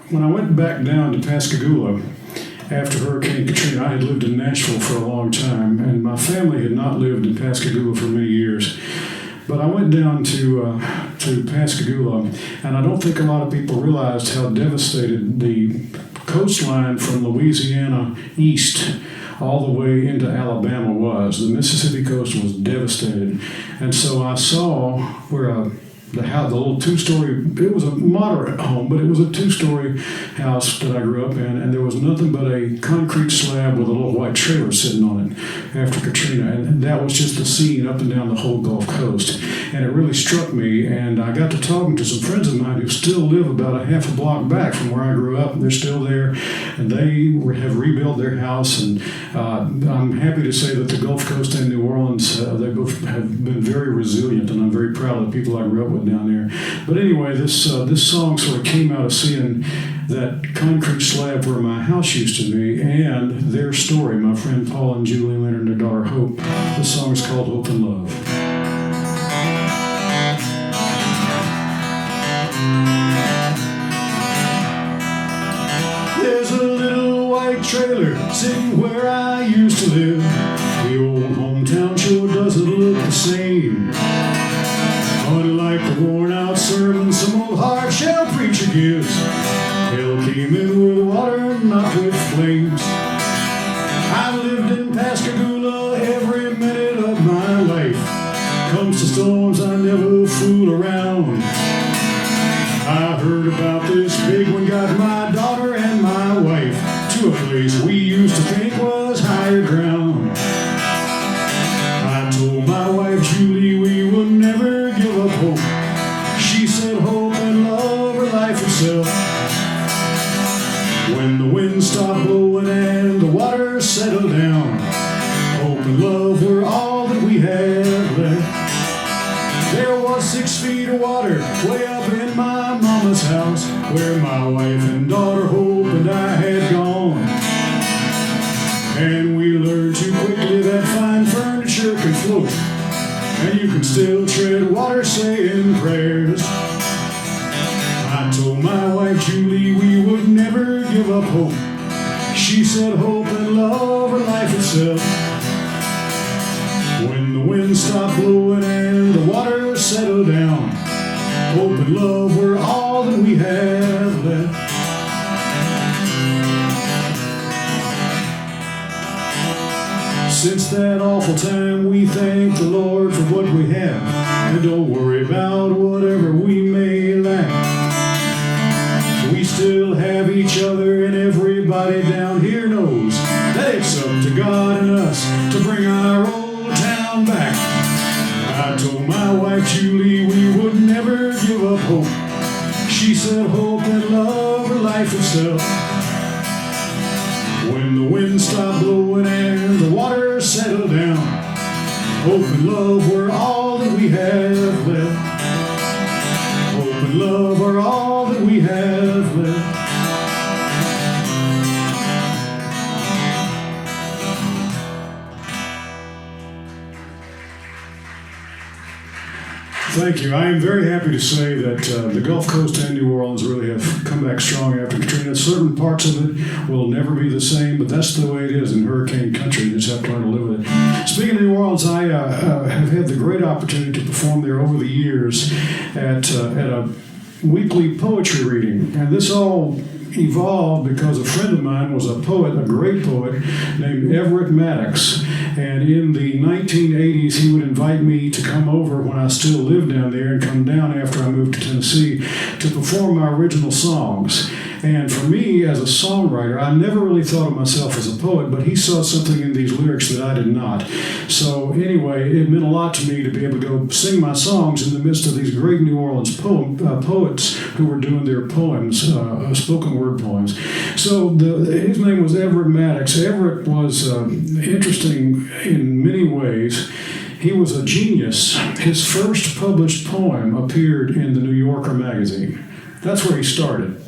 when I went back down to Pascagoula after Hurricane Katrina, I had lived in Nashville for a long time, and my family had not lived in Pascagoula for many years. But I went down to Pascagoula, and I don't think a lot of people realized how devastated the coastline from Louisiana east all the way into Alabama was. The Mississippi coast was devastated. And so I saw where the little two-story, it was a moderate home, but it was a two-story house that I grew up in, and there was nothing but a concrete slab with a little white trailer sitting on it after Katrina, and that was just the scene up and down the whole Gulf Coast. And it really struck me, and I got to talking to some friends of mine who still live about a half a block back from where I grew up, and they're still there, and they have rebuilt their house, and I'm happy to say that the Gulf Coast and New Orleans, they both have been very resilient, and I'm very proud of the people I grew up with down there. But anyway, this song sort of came out of seeing that concrete slab where my house used to be and their story, my friend Paul and Julie Leonard and their daughter Hope. The song is called Hope and Love. There's a little white trailer sitting where I used to live. The old hometown sure doesn't look the same. Unlike the worn-out sermon some old hard-shell preacher gives, hell came in with water, not with flames. I've lived in Pascagoula every minute of my life. Comes to storms, I never fool around. I heard about this big one, got my daughter and my wife to a place we used to think was higher ground. I told my wife Julie we would never give up hope. She said hope and love are life itself. When the wind stopped blowing and the water settled down, hope and love were all that we had left. There was 6 feet of water way up in my mama's house, where my wife and daughter Hope and I had gone. And we learned too quickly that fine furniture can float, and you can still tread water saying prayers. I told my wife Julie we would never give up hope. She said hope and love are life itself. When the wind stopped blowing and the water settled down, hope and love were all that we had left. Since that awful time, we thank the Lord for what we have, and don't worry about whatever we may lack. We still have each other, and everybody down here knows that it's up to God and us to bring our old town back. I told my wife Julie we would never give up hope. She said hope and love are life itself. When the wind stopped blowing and the water settled down, hope and love were all that we have left. Hope and love are all that we have left. Thank you. I am very happy to say that the Gulf Coast and New Orleans really have come back strong after Katrina. Certain parts of it will never be the same, but that's the way it is in hurricane country. You just have to learn to live with it. Speaking of New Orleans, I have had the great opportunity to perform there over the years at a weekly poetry reading. And this all evolved because a friend of mine was a poet, a great poet, named Everett Maddox. And in the 1980s, he would invite me to come over when I still lived down there and come down after I moved to Tennessee to perform my original songs. And for me, as a songwriter, I never really thought of myself as a poet, but he saw something in these lyrics that I did not. So anyway, it meant a lot to me to be able to go sing my songs in the midst of these great New Orleans poets who were doing their poems, spoken word poems. So his name was Everett Maddox. Everett was interesting in many ways. He was a genius. His first published poem appeared in the New Yorker magazine. That's where he started.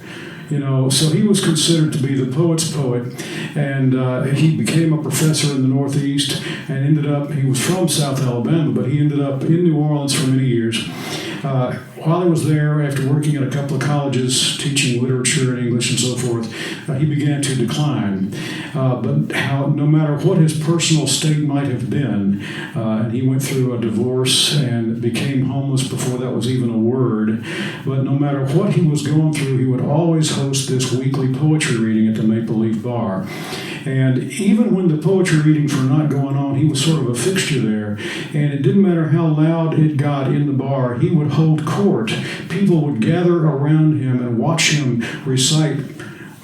So he was considered to be the poet's poet, and he became a professor in the Northeast and he was from South Alabama, but he ended up in New Orleans for many years. While he was there, after working at a couple of colleges, teaching literature and English and so forth, he began to decline. But no matter what his personal state might have been, and he went through a divorce and became homeless before that was even a word, but no matter what he was going through, he would always host this weekly poetry reading at the Maple Leaf Bar. And even when the poetry readings were not going on, he was sort of a fixture there. And it didn't matter how loud it got in the bar, he would hold court. People would gather around him and watch him recite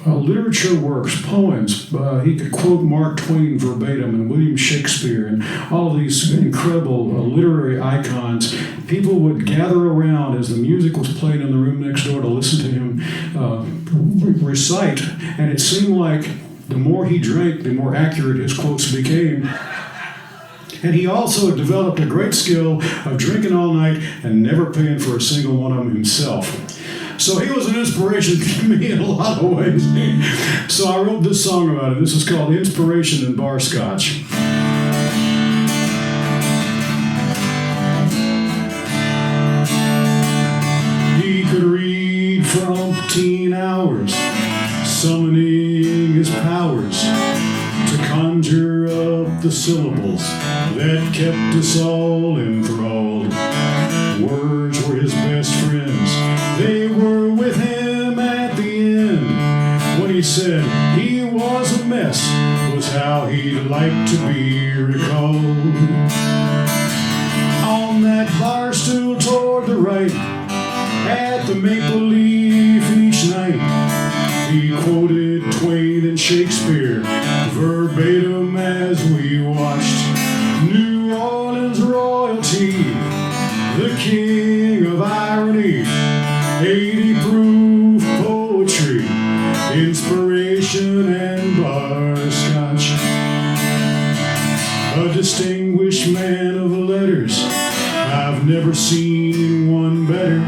literature works, poems. He could quote Mark Twain verbatim and William Shakespeare and all of these incredible literary icons. People would gather around as the music was played in the room next door to listen to him recite. And it seemed like the more he drank, the more accurate his quotes became. And he also developed a great skill of drinking all night and never paying for a single one of them himself. So he was an inspiration to me in a lot of ways. So I wrote this song about it. This is called Inspiration in Bar Scotch. He could read for umpteen hours, summoning his powers to conjure up the syllables that kept us all enthralled. Words were his best friends. They were with him at the end. When he said he was a mess, was how he'd like to be recalled. On that bar stool toward the right, at the Maple Leaf each night, he quoted Twain and Shakespeare verbatim as we watched New Orleans royalty, the king of irony, 80 proof poetry, inspiration and bar scotch. A distinguished man of letters, I've never seen one better.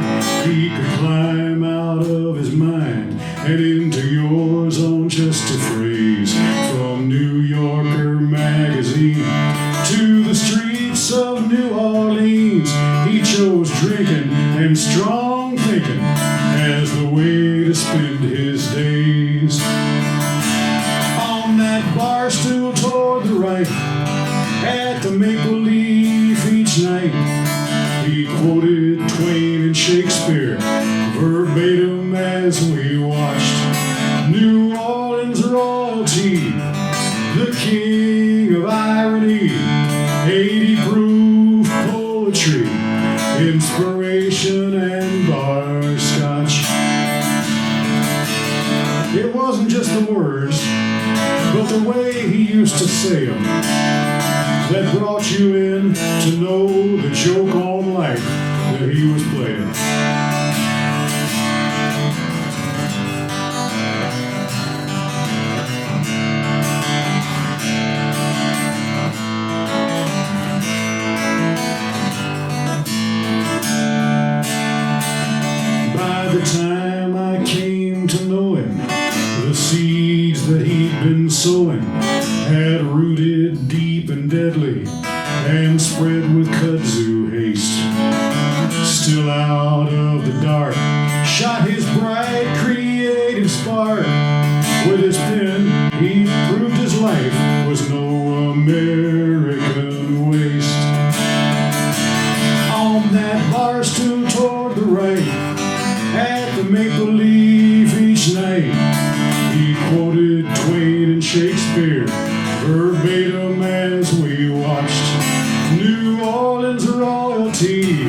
He could climb out of his mind and into yours on just a phrase. From New Yorker magazine to the streets of New Orleans, he chose drinking and strong thinking as the way to spend his days. On that bar stool toward the right, at the Maple Leaf each night, he quoted Twain and Shakespeare verbatim as we watched New Orleans royalty, the king of irony, 80 proof poetry, inspiration and bar scotch. It wasn't just the words, but the way he used to say them that brought you in to know the joke on life that he was playing. By the time I came to know him, the seeds that he'd been sowing had rooted deep and deadly and spread with kudzu haste. Still out of the dark shot his bright creative spark. With his pen he proved his life was no American waste. On that bar stool toward the right, at the Maple Leaf each night, he quoted Twain and Shakespeare verbatim as we watched New Orleans royalty,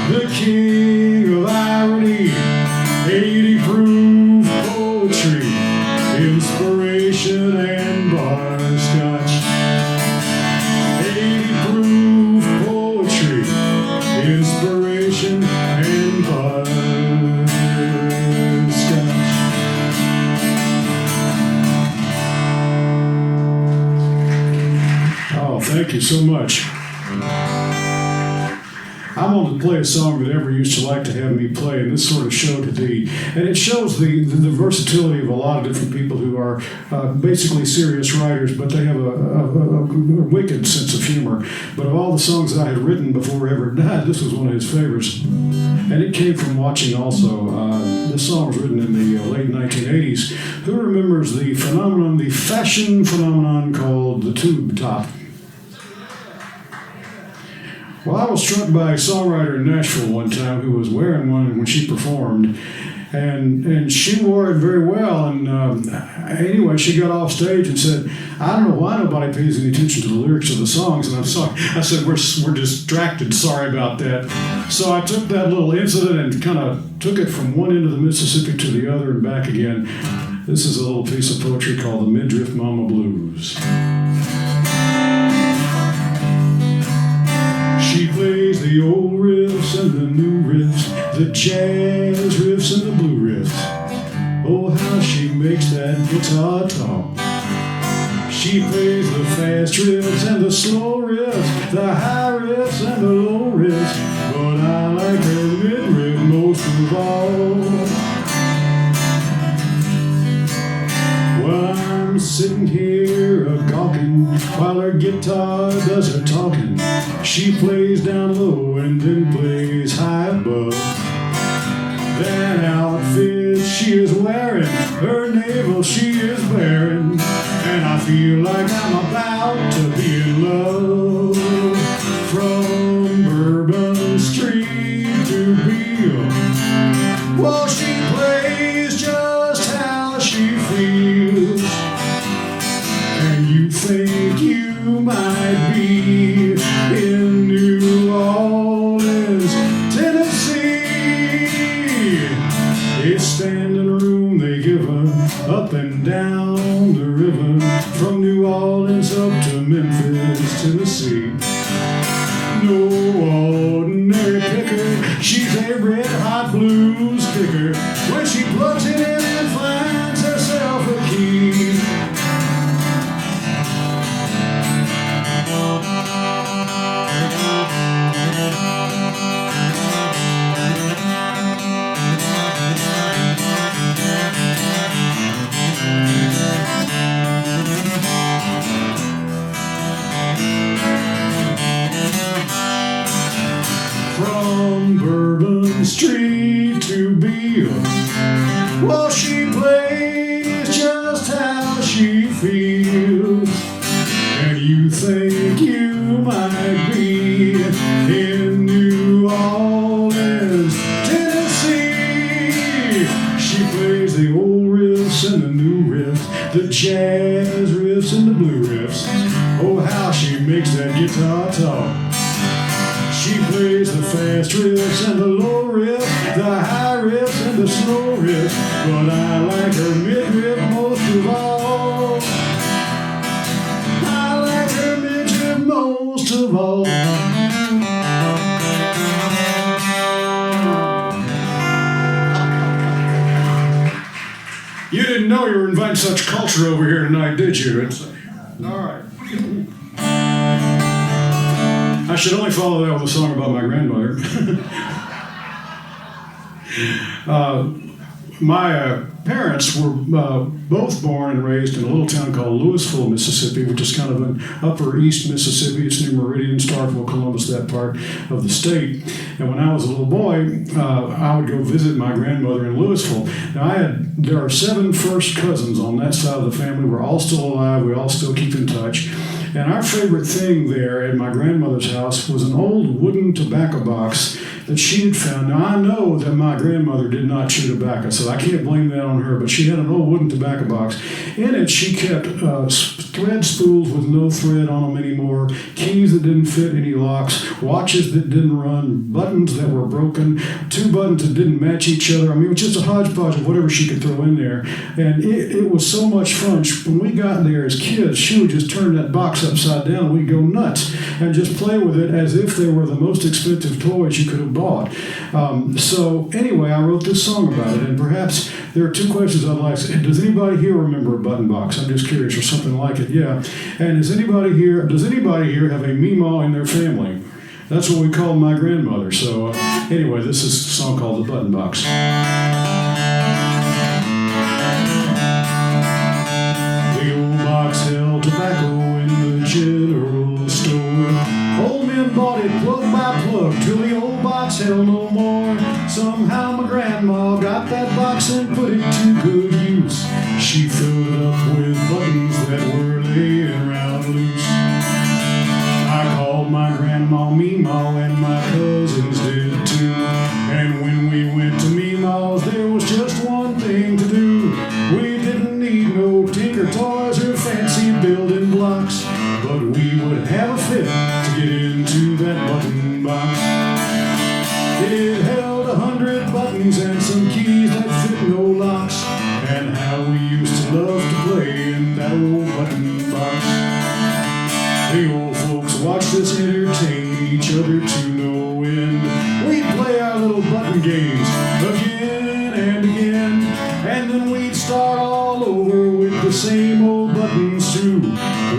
the king of irony, 80 proof poetry, inspiration and bar scotch. 80 proof poetry, inspiration and bar scotch. Oh, thank you so much. I'm wanted to play a song that Ever used to like to have me play, and this sort of showed the, and it shows the versatility of a lot of different people who are basically serious writers, but they have a wicked sense of humor. But of all the songs that I had written before Ever died, this was one of his favorites. And it came from watching also. This song was written in the late 1980s. Who remembers the phenomenon, the fashion phenomenon called the tube top? Well, I was struck by a songwriter in Nashville one time who was wearing one when she performed. And she wore it very well. And anyway, she got off stage and said, I don't know why nobody pays any attention to the lyrics of the songs. And I'm sorry. I said, we're distracted. Sorry about that. So I took that little incident and kind of took it from one end of the Mississippi to the other and back again. This is a little piece of poetry called the Midriff Mama Blues. She plays the old riffs and the new riffs, the jazz riffs and the blue riffs. Oh, how she makes that guitar talk. She plays the fast riffs and the slow riffs, the high riffs and the low riffs. But I like her mid-riff most of all. Well, I'm sitting here a-gawking while her guitar does her talking. She plays down low and then plays high above. That outfit she is wearing, her navel she is bearing, and I feel like I'm about to be in love. From Bourbon Street to Beale, well, she plays just how she feels, and you think you might be in New Orleans, Tennessee. They stand in a room, they give her up and down the river, from New Orleans up to Memphis, Tennessee. No ordinary picker, she's a red-hot blues kicker. When she plugs it in and finds herself a key. From Bourbon Street to Beale, well, she plays just how she feels, and you think you might be in New Orleans, Tennessee. She plays the old riffs and the new riffs, the jazz riffs and the blue riffs. Oh, how she makes that guitar talk. She plays the fast riffs and the low riffs, the high riffs and the slow riffs, but I like her mid-riff most of all. I like her mid-riff most of all. You didn't know you were inviting such culture over here tonight, did you? All right. I should only follow that with a song about my grandmother. My parents were both born and raised in a little town called Louisville, Mississippi, which is kind of an upper east Mississippi. It's near Meridian, Starkville, Columbus, that part of the state. And when I was a little boy, I would go visit my grandmother in Louisville. Now, there are 7 first cousins on that side of the family. We're all still alive. We all still keep in touch. And our favorite thing there at my grandmother's house was an old wooden tobacco box that she had found. Now, I know that my grandmother did not chew tobacco, so I can't blame that on her, but she had an old wooden tobacco box. In it, she kept thread spools with no thread on them anymore, keys that didn't fit any locks, watches that didn't run, buttons that were broken, 2 buttons that didn't match each other. I mean, it was just a hodgepodge of whatever she could throw in there. And it was so much fun. When we got there as kids, she would just turn that box upside down and we'd go nuts and just play with it as if they were the most expensive toys you could have bought. So anyway, I wrote this song about it, and perhaps there are 2 questions I'd like. Does anybody here remember a button box? I'm just curious, or something like it. Yeah. And does anybody here have a Meemaw in their family? That's what we called my grandmother. So anyway, this is a song called The Button Box. The old box held tobacco in the general store. Old men bought it plug by plug till the old box held no more. Somehow my grandma got that box and put it to good use. She filled it up with buttons that were laying around loose. I called my grandma Meemaw and my cousins did too. And when we went to Meemaw's there was just one thing to do. We didn't need no tinker toys or fancy building blocks, but we would have a fit to get into that button box. It held 100 buttons and some keys that fit no locks. And how we used to love to play in that old button box. The old folks watched us entertain each other to no end. We'd play our little button games again and again, and then we'd start all over with the same old buttons too.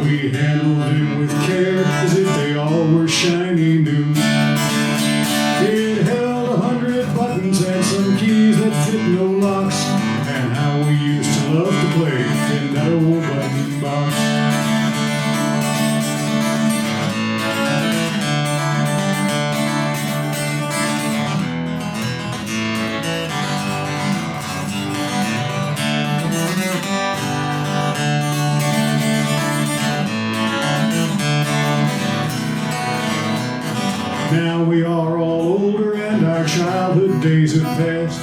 We handled them with care as if they all were shiny new. It held 100 buttons and some keys that fit no locks. And how we used to love to play in that old button box. Now we are all older and our childhood days have passed,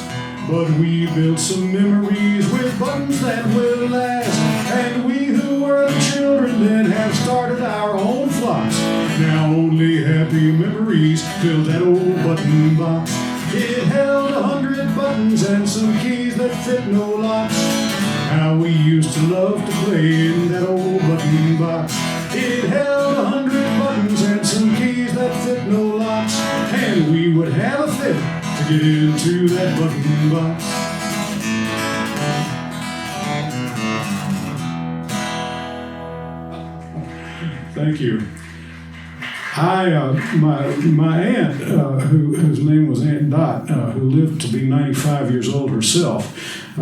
but we built some memories with buttons that will last. And we who were the children then have started our own flocks. Now only happy memories fill that old button box. It held 100 buttons and some keys that fit no locks. How we used to love to play in that old button box. It held 100 buttons and some keys that fit no locks. And we would have a fit to get into that button box. Thank you. My aunt, whose name was Aunt Dot, who lived to be 95 years old herself,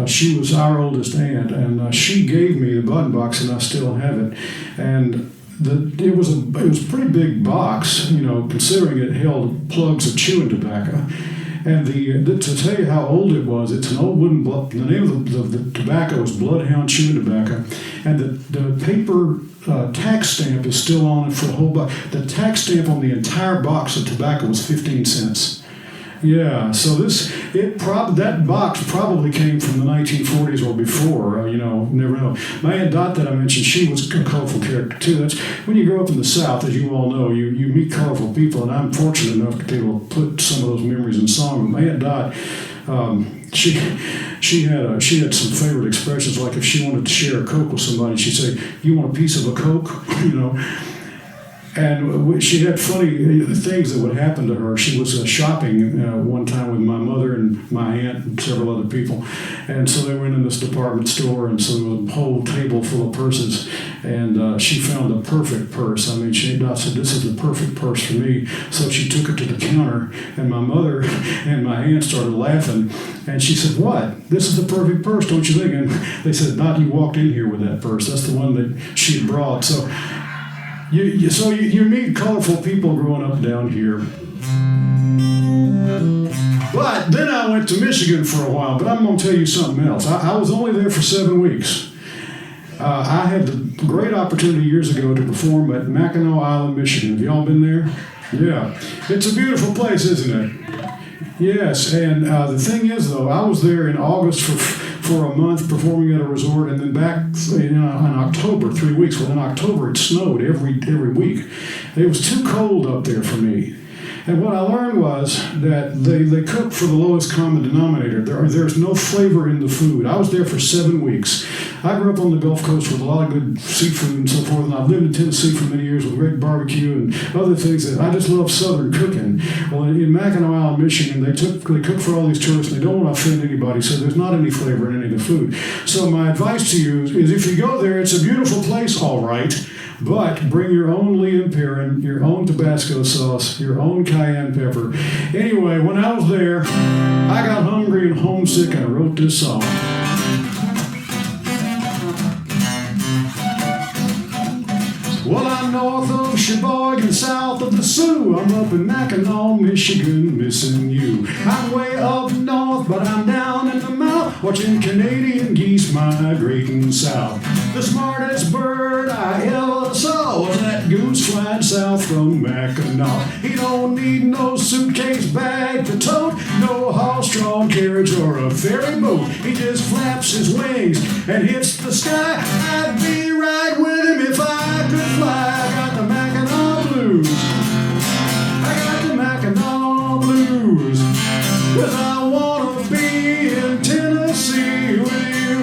she was our oldest aunt, and she gave me the button box, and I still have it. And it was a pretty big box, considering it held plugs of chewing tobacco. And to tell you how old it was, it's an old wooden the name of the tobacco is Bloodhound chewing tobacco, and the paper tax stamp is still on it for the whole box. The tax stamp on the entire box of tobacco was 15 cents. Yeah, so that box probably came from the 1940s or before. Never know. My Aunt Dot that I mentioned, she was a colorful character too. That's when you grow up in the South, as you all know, you meet colorful people, and I'm fortunate enough to be able to put some of those memories in song. But my Aunt Dot, she had some favorite expressions, like if she wanted to share a Coke with somebody, she'd say, "You want a piece of a Coke?" And she had funny things that would happen to her. She was shopping one time with my mother and my aunt and several other people. And so they went in this department store, and so there was a whole table full of purses. And she found the perfect purse. I mean, she said, "This is the perfect purse for me." So she took it to the counter, and my mother and my aunt started laughing. And she said, "What? This is the perfect purse, don't you think?" And they said, "Dot, you walked in here with that purse. That's the one that she had brought." So you meet colorful people growing up down here. But then I went to Michigan for a while, but I'm going to tell you something else. I was only there for 7 weeks. I had the great opportunity years ago to perform at Mackinac Island, Michigan. Have y'all been there? Yeah. It's a beautiful place, isn't it? Yes, and the thing is, though, I was there in August for a month performing at a resort, and then back in October, 3 weeks. Well, in October it snowed every week. It was too cold up there for me. And what I learned was that they cook for the lowest common denominator. There's no flavor in the food. I was there for 7 weeks. I grew up on the Gulf Coast with a lot of good seafood and so forth, and I've lived in Tennessee for many years with great barbecue and other things that I just love Southern cooking. Well, in Mackinac Island, Michigan, they cook for all these tourists, and they don't want to offend anybody, so there's not any flavor in any of the food. So my advice to you is if you go there, it's a beautiful place, all right, But bring your own Liam Perrin, your own Tabasco sauce, your own cayenne pepper. Anyway, when I was there, I got hungry and homesick and I wrote this song. Well, I'm north of Sheboygan, south of the Sioux. I'm up in Mackinac, Michigan, missing you. I'm way up north, but I'm down in the mouth, watching Canadian geese migrating south. The smartest bird I ever saw was that goose flying south from Mackinac. He don't need no suitcase bag to tote, no horse-drawn carriage or a ferry boat. He just flaps his wings and hits the sky. I'd be right with him if I could fly. I got the Mackinac blues. I got the Mackinac blues. 'Cause I wanna be in Tennessee with you.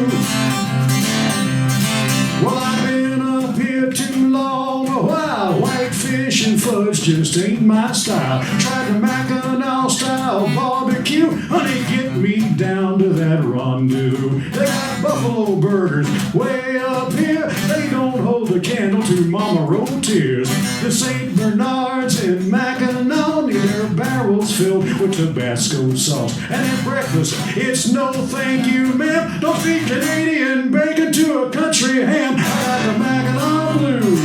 Well, I've been up here too long, a while. Whitefish and fudge just ain't my style. Tried the Mackinac style barbecue. Honey, get me down to that rendezvous. They got buffalo burgers way up here. They don't hold the candle to Mama Rotiers. The St. Bernards in Mackinac need their barrels filled with Tabasco sauce. And at breakfast, it's no thank you, ma'am. Don't feed Canadian bacon to a country ham. I got the Mackinac blues.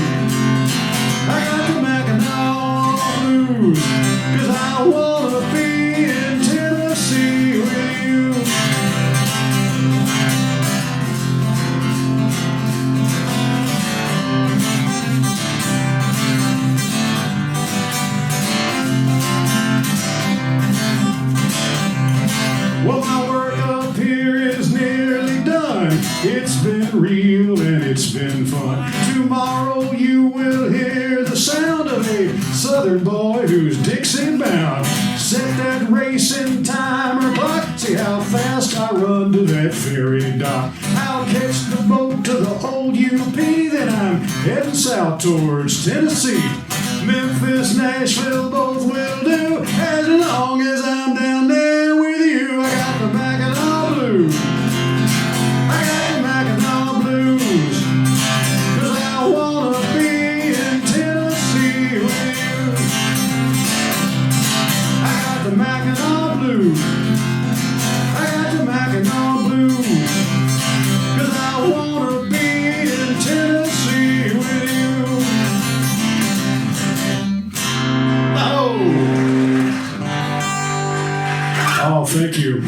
I got the Mackinac blues. 'Cause I wanna be in Tennessee with you. Well, my work up here is nearly done. It's been real and it's been fun. Tomorrow you will hear the sound of a southern boy who's Dixie bound. Set that racing timer clock. See how fast I run to that ferry dock. I'll catch the boat to the old UP. Then I'm heading south towards Tennessee. Memphis, Nashville, both will do, as long as I'm down there with you. I got the Mackinac blues. I got the Mackinac blues. 'Cause I wanna be in Tennessee with you. I got the Mackinac blues. I got the Mackinac blues. 'Cause I wanna be in Tennessee with you. Oh, thank you.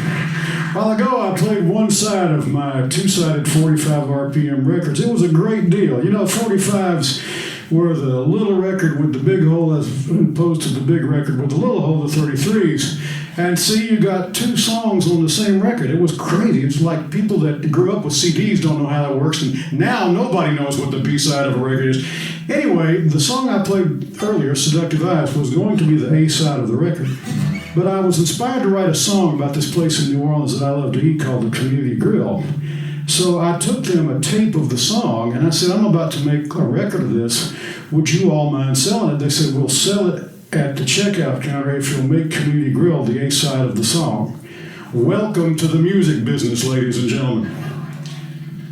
A while ago, I played one side of my two-sided 45 RPM records. It was a great deal. You know, 45s were the little record with the big hole as opposed to the big record with the little hole, the 33s. And see, you got two songs on the same record. It was crazy. It's like people that grew up with CDs don't know how that works, and now nobody knows what the B-side of a record is. Anyway, the song I played earlier, Seductive Eyes, was going to be the A-side of the record. But I was inspired to write a song about this place in New Orleans that I love to eat called the Community Grill. So I took them a tape of the song, and I said, I'm about to make a record of this. Would you all mind selling it? They said, we'll sell it at the checkout counter if you'll make Community Grill the A-side of the song. Welcome to the music business, ladies and gentlemen.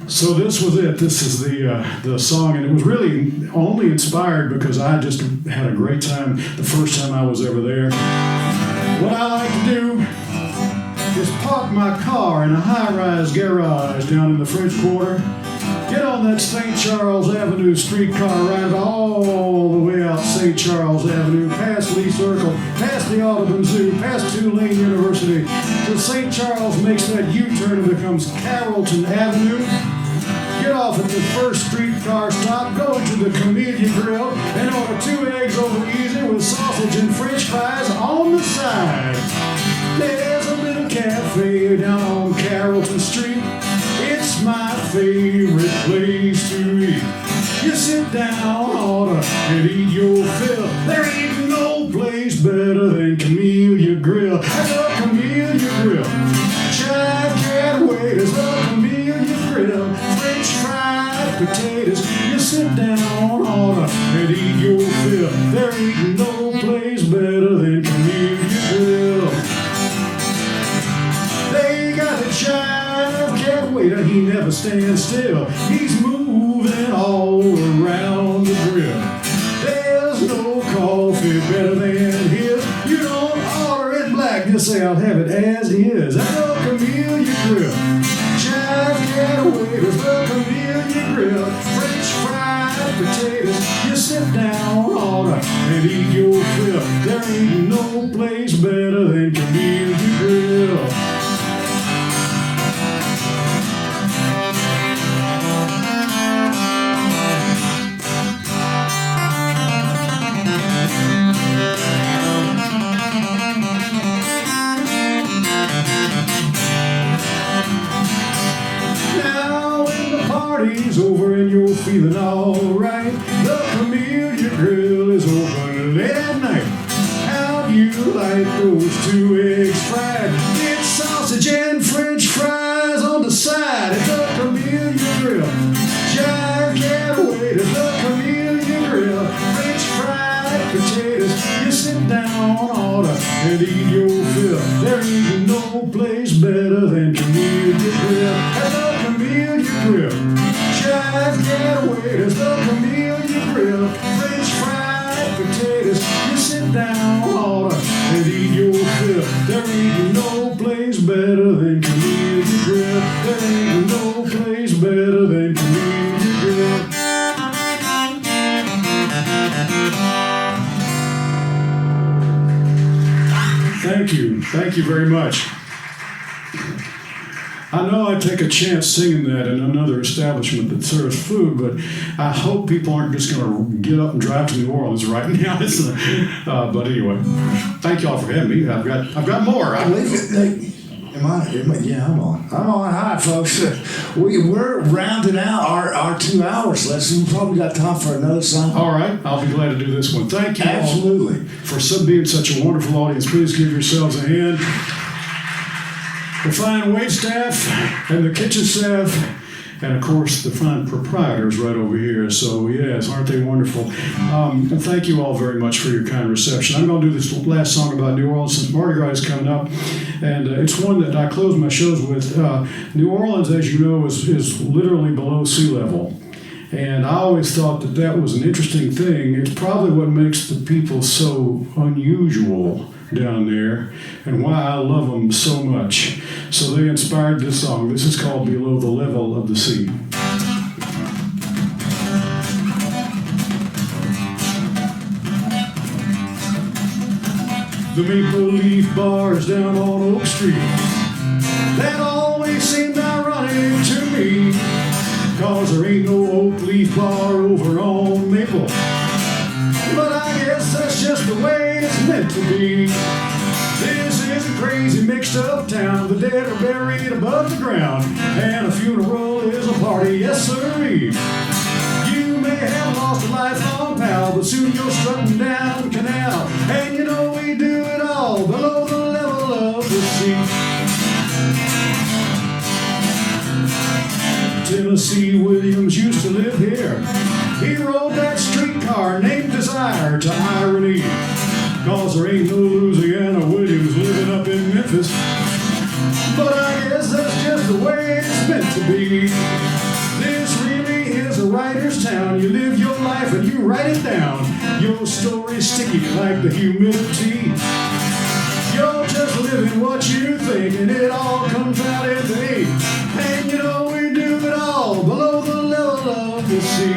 So this was it. This is the song, and it was really only inspired because I just had a great time the first time I was ever there. What I like to do is park my car in a high-rise garage down in the French Quarter, get on that St. Charles Avenue streetcar ride all the way out St. Charles Avenue, past Lee Circle, past the Audubon Zoo, past Tulane University, till St. Charles makes that U-turn and becomes Carrollton Avenue. Get off at the first streetcar stop, go to the Community Grill, and order 2 eggs over easy with sausage and french fries on the side. There's a little cafe down on Carrollton Street. It's my favorite place to eat. You sit down, order, and eat your fill. There ain't no place better than Camellia Grill. That's a Camellia Grill. Chive cat waiters, a Camellia Grill. French fried potatoes. You sit down, order, and eat your fill. There ain't no place better than Camellia Grill. They got a chive cat waiter, he never stands still. He's moving all around the grill. just say I'll have it as is. At the Camellia Grill, chive getaways, the Camellia Grill, French fried potatoes. You sit down on and eat your fill. There ain't no place better than Camellia Grill. Over and you're feeling alright. The Camellia Grill is open late at night. How do you like those 2 eggs fried? It's sausage and French fries on the side at the Camellia Grill. Jive getaway to the Camellia Grill. French fried potatoes. You sit down on and eat your fill. There ain't no place better than Camellia Grill. At the Camellia Grill. Jive getaways, the Camellia Grill, French fried potatoes. You sit down on and eat your fill. There ain't no place better than Camellia Grill. There ain't no place better than Camellia Grill. Thank you very much. I know I take a chance singing that in another establishment that serves food, but I hope people aren't just going to get up and drive to New Orleans right now. But anyway, thank y'all for having me. I've got more. Yeah, I'm on. Hi, folks. We're rounding out our 2 hours lesson. We probably got time for another song. All right. I'll be glad to do this one. Thank you Absolutely. all for being such a wonderful audience. Please give yourselves a hand. The fine wait staff and the kitchen staff, and of course the fine proprietors right over here. So yes, aren't they wonderful? And thank you all very much for your kind reception. I'm going to do this last song about New Orleans since Mardi Gras is coming up, and it's one that I close my shows with. New Orleans, as you know, is literally below sea level. And I always thought that was an interesting thing. It's probably what makes the people so unusual down there and why I love them so much. So they inspired this song. This is called Below the Level of the Sea. The Maple Leaf bars down on Oak Street, that always seemed ironic to me, 'cause there ain't no Oak Leaf bar over on Maple. But I guess that's just the way it's meant to be. This is a crazy mixed up town. The dead are buried above the ground, and a funeral is a party, yes sirree. You may have lost a lifelong pal, but soon you're strutting down the canal, and you know we do it all below the level of the sea. Tennessee Williams used to live here. He rode that streetcar named Desire to Irony, 'cause there ain't no Louisiana Williams living up in Memphis. But I guess that's just the way it's meant to be. This really is a writer's town. You live your life and you write it down. Your story's sticky like the humidity. You're just living what you think, and it all comes out at the ink. And you know we do it all below the level of the sea.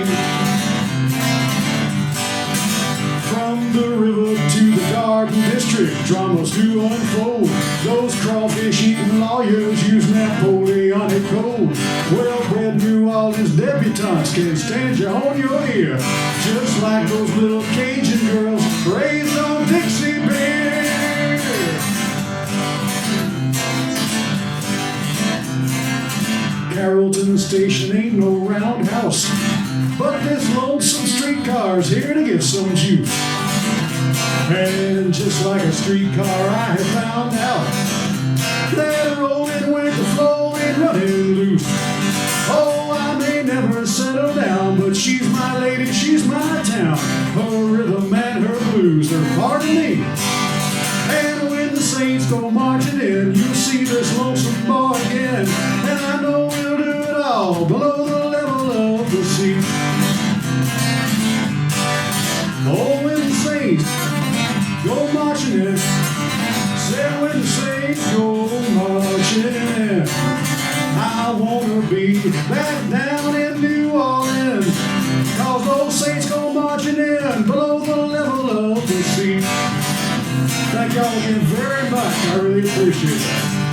From the river to the Garden District, dramas do unfold. Those crawfish-eating lawyers use Napoleonic code. Well-bred New Orleans debutantes can stand you on your ear, just like those little Cajun girls raised on Dixie beer. Carrollton Station ain't no roundhouse, but this lonesome streetcar's here to get some juice. And just like a streetcar, I have found out that rolling with the flow ain't running loose. Oh, I may never settle down, but she's my lady, she's my town. Her rhythm and her blues, they're part of me. And when the Saints go marching in, you'll see this lonesome boy again. And I know we'll do it all below the level of the sea. Oh, when the Saints go marching in, Said when the saints go marching in, I wanna be back down in New Orleans, 'cause those saints go marching in below the level of the sea. Thank y'all again very much. I really appreciate that.